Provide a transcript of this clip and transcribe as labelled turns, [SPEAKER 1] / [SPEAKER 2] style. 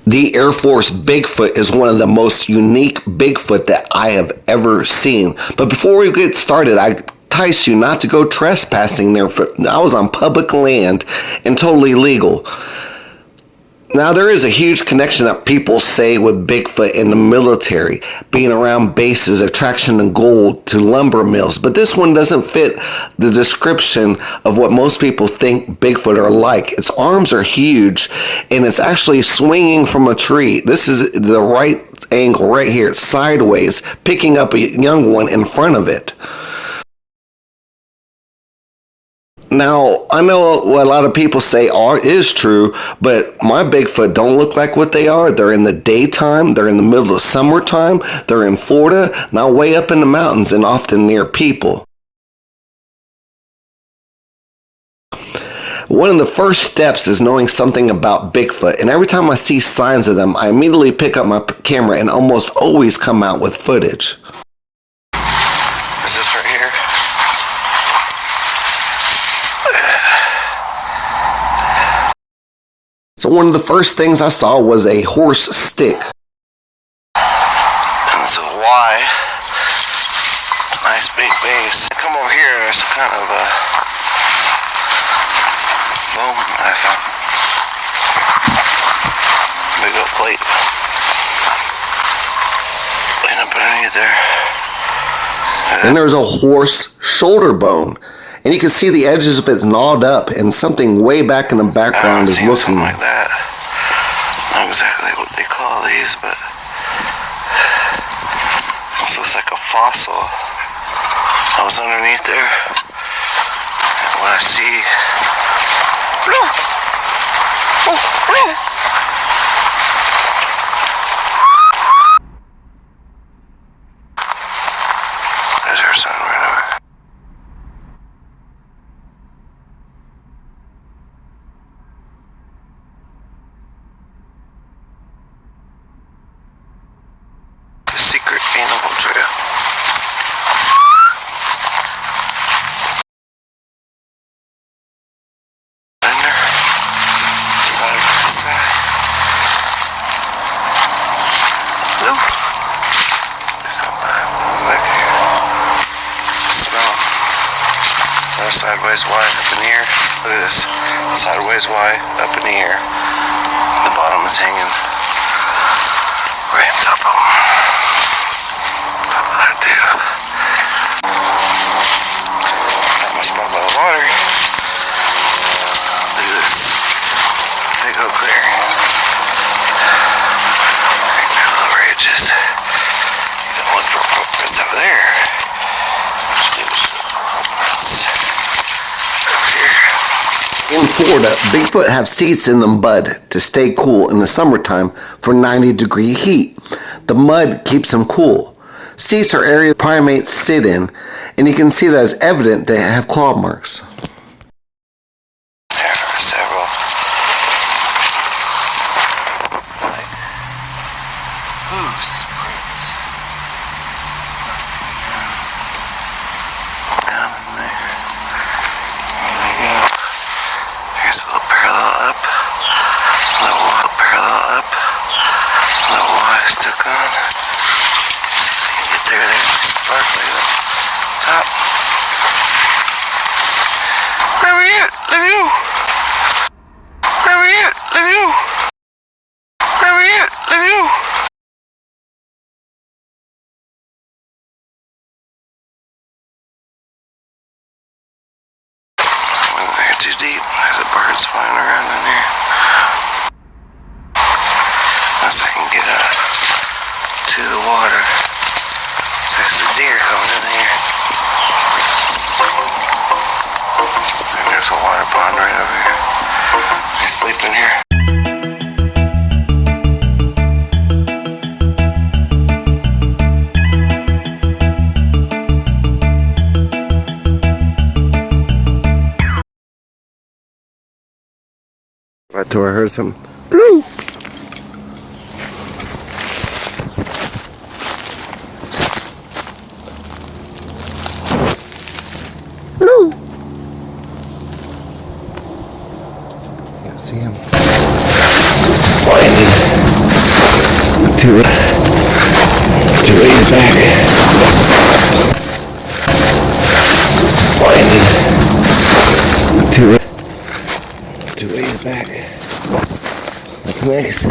[SPEAKER 1] The Air Force Bigfoot is one of the most unique Bigfoot that I have ever seen. But before we get started, I entice you not to go trespassing there. I was on public land and totally legal. Now, there is a huge connection that people say with Bigfoot in the military, being around bases, attraction to gold, to lumber mills, but this one doesn't fit the description of what most people think Bigfoot are like. Its arms are huge, and it's actually swinging from a tree. This is the right angle right here, it's sideways, picking up a young one in front of it. Now, I know what a lot of people say is true, but my Bigfoot don't look like what they are. They're in the daytime, they're in the middle of summertime, they're in Florida, now way up in the mountains and often near people. One of the first steps is knowing something about Bigfoot, and every time I see signs of them, I immediately pick up my camera and almost always come out with footage.
[SPEAKER 2] Is this right here?
[SPEAKER 1] So one of the first things I saw was a horse stick.
[SPEAKER 2] And this is why. Nice big base. Come over here, there's kind of a bone I found. Big old plate. Laying up underneath there.
[SPEAKER 1] And there's a horse shoulder bone. And you can see the edges of it's gnawed up, and something way back in the background is looking
[SPEAKER 2] something like that. Not exactly what they call these, but this looks like a fossil. I was underneath there, and what I see. There's our son right over. Secret animal trail. Under, side by side. Nope. Something back here. Smell. Another sideways wide up in the air. Look at this. Sideways wide up in the air. The bottom is hanging right on top of them. Got my spot by the water. Look at this big oak clearing. Right now, little ridges. You don't want to drop footprints over there. Over here.
[SPEAKER 1] In Florida, Bigfoot have seats in the mud to stay cool in the summertime for 90-degree heat. The mud keeps them cool. Seats are areas primates sit in, and you can see that it's evident they have claw marks.
[SPEAKER 2] There are several. It's like hooves prints. Rusting around. Down in there. There we go. There's a little parallel up. A little parallel up. A little Y stuck on. There's sparkly on top. Where are you? Let me go. Where are you? Let me go. Where are you? Let me go. Went in there too deep. There's a bird flying around in there. Unless I can get to the water. There's a deer coming in here. And there's a water pond right over here. They sleep in here.
[SPEAKER 1] Right till I heard something. See him. To raise back. To raise back. Like next.